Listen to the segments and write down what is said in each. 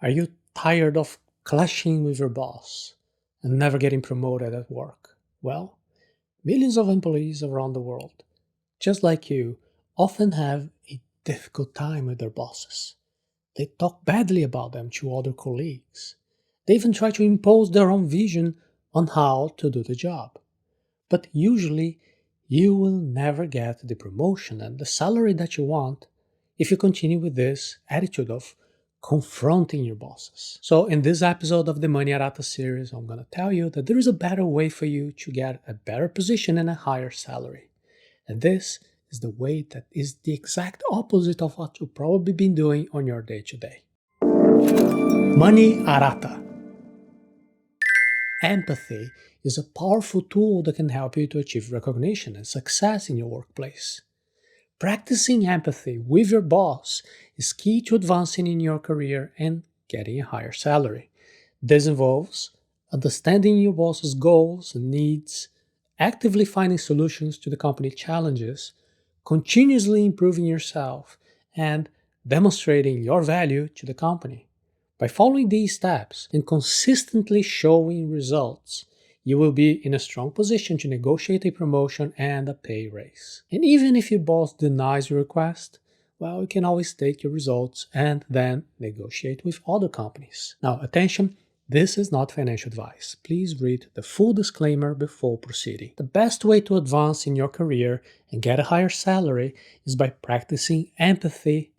Are you tired of clashing with your boss and never getting promoted at work? Well, millions of employees around the world, just like you, often have a difficult time with their bosses. They talk badly about them to other colleagues. They even try to impose their own vision on how to do the job. But usually, you will never get the promotion and the salary that you want if you continue with this attitude of confronting your bosses. So, in this episode of the Money Arata series, I'm going to tell you that there is a better way for you to get a better position and a higher salary. And this is the way that is the exact opposite of what you've probably been doing on your day to day. Money Arata. Empathy is a powerful tool that can help you to achieve recognition and success in your workplace. Practicing empathy with your boss is key to advancing in your career and getting a higher salary. This involves understanding your boss's goals and needs, actively finding solutions to the company challenges, continuously improving yourself, and demonstrating your value to the company. By following these steps and consistently showing results, you will be in a strong position to negotiate a promotion and a pay raise. And even if your boss denies your request, well, you can always take your results and then negotiate with other companies. Now, attention, this is not financial advice. Please read the full disclaimer before proceeding. The best way to advance in your career and get a higher salary is by practicing empathy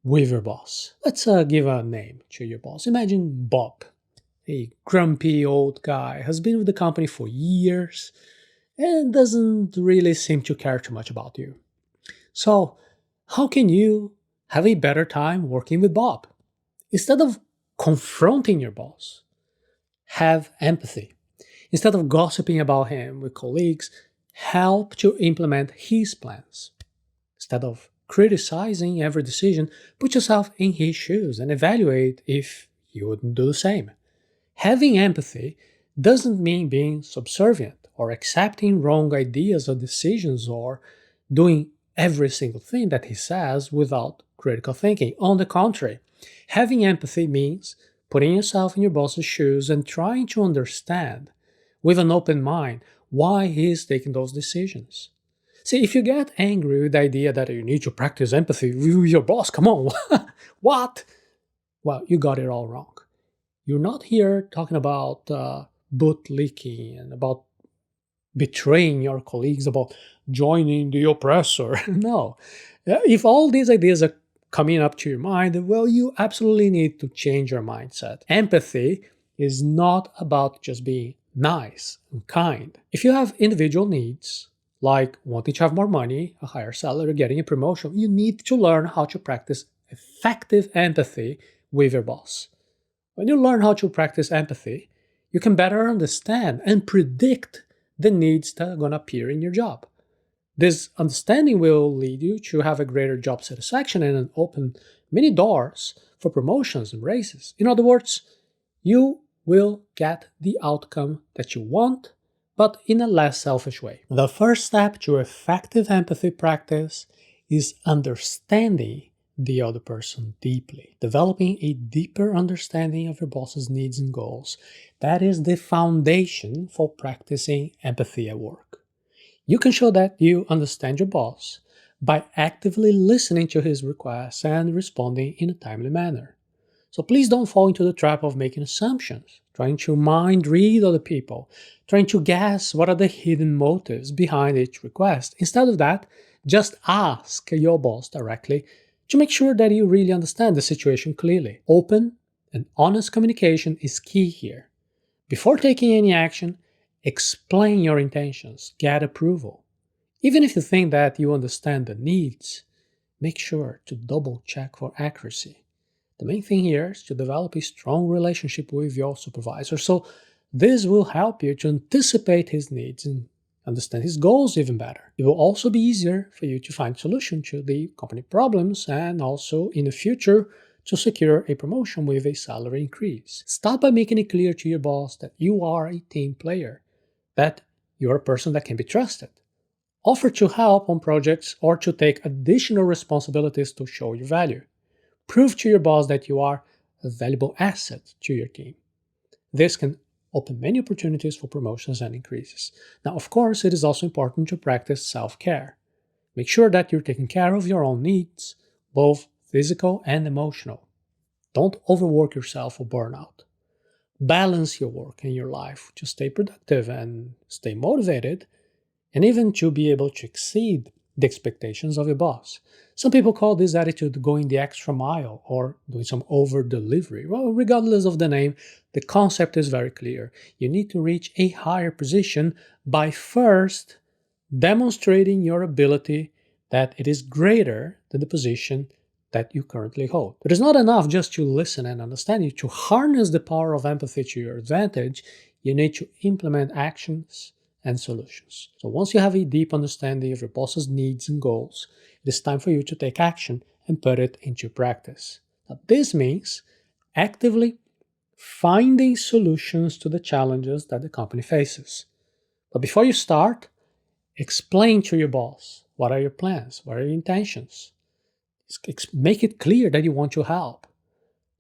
with your boss. Let's give a name to your boss. Imagine Bob, a grumpy old guy, has been with the company for years and doesn't really seem to care too much about you. So, how can you have a better time working with Bob? Instead of confronting your boss, have empathy. Instead of gossiping about him with colleagues, help to implement his plans. Instead of criticizing every decision, put yourself in his shoes and evaluate if you wouldn't do the same. Having empathy doesn't mean being subservient or accepting wrong ideas or decisions or doing every single thing that he says without critical thinking. On the contrary, having empathy means putting yourself in your boss's shoes and trying to understand with an open mind why he is taking those decisions. See, if you get angry with the idea that you need to practice empathy with your boss, come on, what? Well, you got it all wrong. You're not here talking about butt leaking and about betraying your colleagues, about joining the oppressor. No. If all these ideas are coming up to your mind, well, you absolutely need to change your mindset. Empathy is not about just being nice and kind. If you have individual needs, like wanting to have more money, a higher salary, getting a promotion, you need to learn how to practice effective empathy with your boss. When you learn how to practice empathy, you can better understand and predict the needs that are going to appear in your job. This understanding will lead you to have a greater job satisfaction and open many doors for promotions and raises. In other words, you will get the outcome that you want, but in a less selfish way. The first step to effective empathy practice is understanding the other person deeply, developing a deeper understanding of your boss's needs and goals. That is the foundation for practicing empathy at work. You can show that you understand your boss by actively listening to his requests and responding in a timely manner. So please don't fall into the trap of making assumptions, trying to mind read other people, trying to guess what are the hidden motives behind each request. Instead of that, just ask your boss directly to make sure that you really understand the situation clearly. Open and honest communication is key here. Before taking any action, explain your intentions, get approval. Even if you think that you understand the needs, make sure to double check for accuracy. The main thing here is to develop a strong relationship with your supervisor, so this will help you to anticipate his needs and understand his goals even better. It will also be easier for you to find solutions to the company problems and also in the future to secure a promotion with a salary increase. Start by making it clear to your boss that you are a team player, that you're a person that can be trusted. Offer to help on projects or to take additional responsibilities to show your value. Prove to your boss that you are a valuable asset to your team. This can open many opportunities for promotions and increases. Now, of course, it is also important to practice self-care. Make sure that you're taking care of your own needs, both physical and emotional. Don't overwork yourself or burn out. Balance your work and your life to stay productive and stay motivated, and even to be able to exceed the expectations of your boss. Some people call this attitude going the extra mile or doing some over delivery. Well, regardless of the name, the concept is very clear. You need to reach a higher position by first demonstrating your ability that it is greater than the position that you currently hold. It is not enough just to listen and understand. You to harness the power of empathy to your advantage, you need to implement actions and solutions. So once you have a deep understanding of your boss's needs and goals, it is time for you to take action and put it into practice. Now, this means actively finding solutions to the challenges that the company faces. But before you start, explain to your boss what are your plans, what are your intentions. Make it clear that you want to help.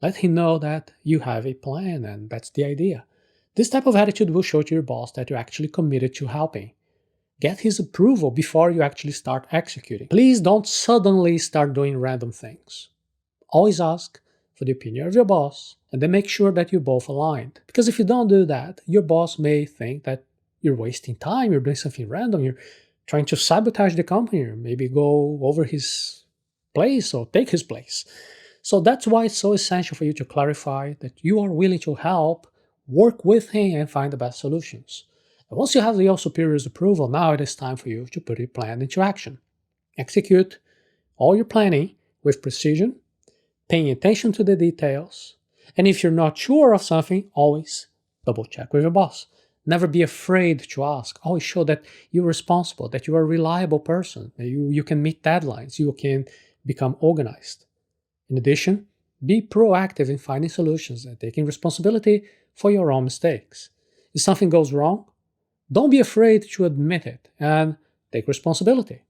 Let him know that you have a plan and that's the idea. This type of attitude will show to your boss that you're actually committed to helping. Get his approval before you actually start executing. Please don't suddenly start doing random things. Always ask for the opinion of your boss and then make sure that you're both aligned. Because if you don't do that, your boss may think that you're wasting time, you're doing something random, you're trying to sabotage the company, or maybe go over his place or take his place. So that's why it's so essential for you to clarify that you are willing to help, work with him, and find the best solutions. And once you have your superior's approval, now it is time for you to put your plan into action. Execute all your planning with precision, paying attention to the details, and if you're not sure of something, always double check with your boss. Never be afraid to ask. Always show that you're responsible, that you are a reliable person, that you can meet deadlines, you can become organized. In addition, be proactive in finding solutions and taking responsibility for your own mistakes. If something goes wrong, don't be afraid to admit it and take responsibility.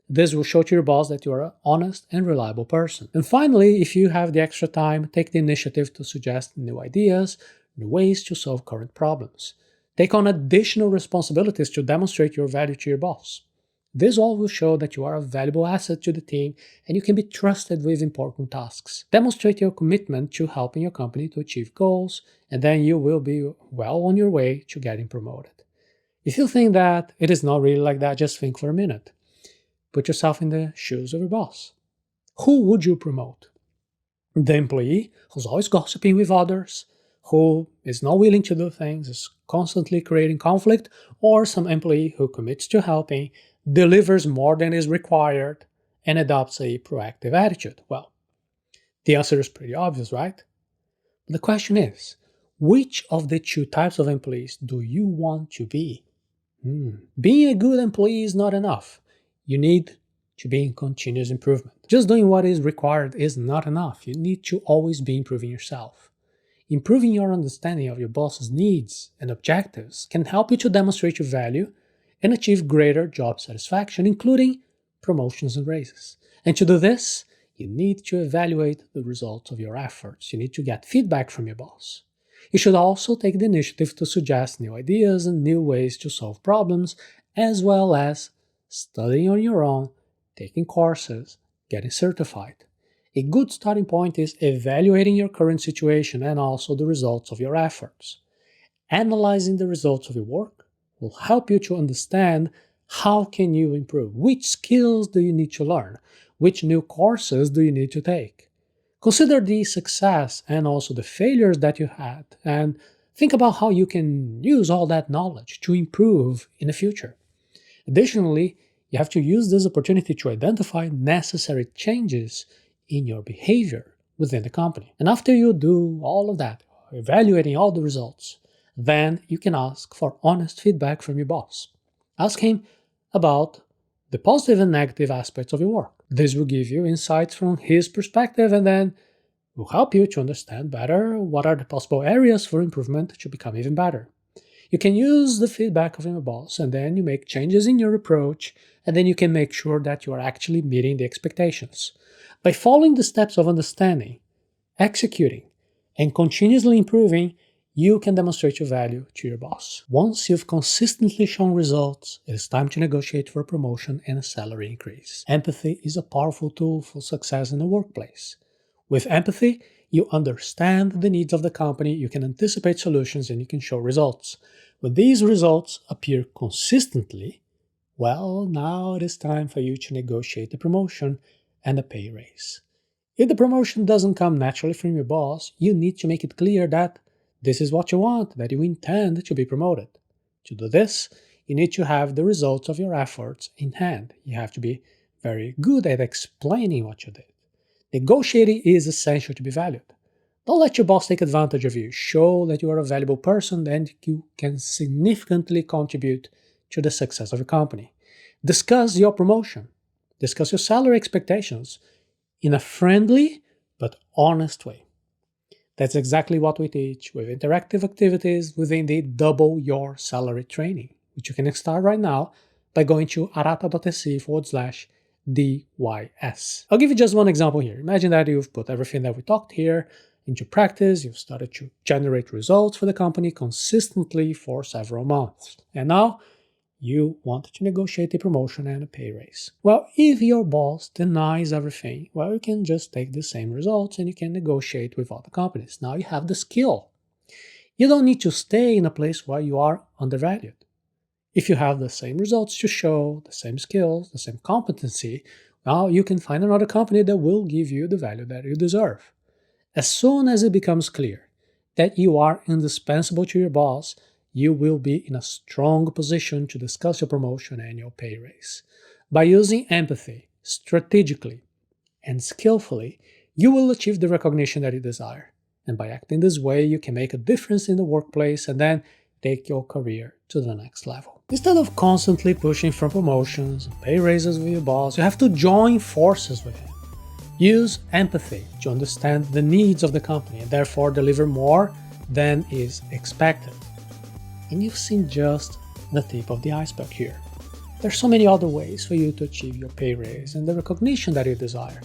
This will show to your boss that you are an honest and reliable person. And finally, if you have the extra time, take the initiative to suggest new ideas, new ways to solve current problems. Take on additional responsibilities to demonstrate your value to your boss. This all will show that you are a valuable asset to the team and you can be trusted with important tasks. Demonstrate your commitment to helping your company to achieve goals, and then you will be well on your way to getting promoted. If you think that it is not really like that, just think for a minute. Put yourself in the shoes of your boss. Who would you promote? The employee who's always gossiping with others, who is not willing to do things, is constantly creating conflict, or some employee who commits to helping, delivers more than is required, and adopts a proactive attitude? Well, the answer is pretty obvious, right? But the question is, which of the two types of employees do you want to be? Being a good employee is not enough. You need to be in continuous improvement. Just doing what is required is not enough. You need to always be improving yourself. Improving your understanding of your boss's needs and objectives can help you to demonstrate your value and achieve greater job satisfaction, including promotions and raises. And to do this, you need to evaluate the results of your efforts. You need to get feedback from your boss. You should also take the initiative to suggest new ideas and new ways to solve problems, as well as studying on your own, taking courses, getting certified. A good starting point is evaluating your current situation and also the results of your efforts. Analyzing the results of your work will help you to understand how can you improve, which skills do you need to learn, which new courses do you need to take. Consider the success and also the failures that you had, and think about how you can use all that knowledge to improve in the future. Additionally, you have to use this opportunity to identify necessary changes in your behavior within the company. And after you do all of that, evaluating all the results, then you can ask for honest feedback from your boss. Ask him about the positive and negative aspects of your work. This will give you insights from his perspective and then will help you to understand better what are the possible areas for improvement to become even better. You can use the feedback of your boss and then you make changes in your approach, and then you can make sure that you are actually meeting the expectations. By following the steps of understanding, executing, and continuously improving, you can demonstrate your value to your boss. Once you've consistently shown results, it is time to negotiate for a promotion and a salary increase. Empathy is a powerful tool for success in the workplace. With empathy, you understand the needs of the company, you can anticipate solutions, and you can show results. When these results appear consistently, well, now it is time for you to negotiate the promotion and a pay raise. If the promotion doesn't come naturally from your boss, you need to make it clear that this is what you want, that you intend to be promoted. To do this, you need to have the results of your efforts in hand. You have to be very good at explaining what you did. Negotiating is essential to be valued. Don't let your boss take advantage of you. Show that you are a valuable person and you can significantly contribute to the success of your company. Discuss your promotion. Discuss your salary expectations in a friendly but honest way. That's exactly what we teach with interactive activities within the Double Your Salary training, which you can start right now by going to arata.se/DYS. I'll give you just one example here. Imagine that you've put everything that we talked here into practice, you've started to generate results for the company consistently for several months. And now, you want to negotiate a promotion and a pay raise. Well, if your boss denies everything, well, you can just take the same results and you can negotiate with other companies. Now you have the skill. You don't need to stay in a place where you are undervalued. If you have the same results to show, the same skills, the same competency, well, you can find another company that will give you the value that you deserve. As soon as it becomes clear that you are indispensable to your boss, you will be in a strong position to discuss your promotion and your pay raise. By using empathy, strategically, and skillfully, you will achieve the recognition that you desire. And by acting this way, you can make a difference in the workplace and then take your career to the next level. Instead of constantly pushing for promotions and pay raises with your boss, you have to join forces with him. Use empathy to understand the needs of the company and therefore deliver more than is expected. And you've seen just the tip of the iceberg here. There's so many other ways for you to achieve your pay raise and the recognition that you desire.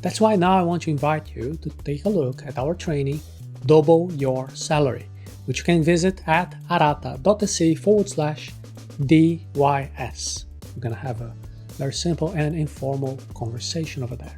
That's why now I want to invite you to take a look at our training, Double Your Salary, which you can visit at arata.se/DYS. We're going to have a very simple and informal conversation over there.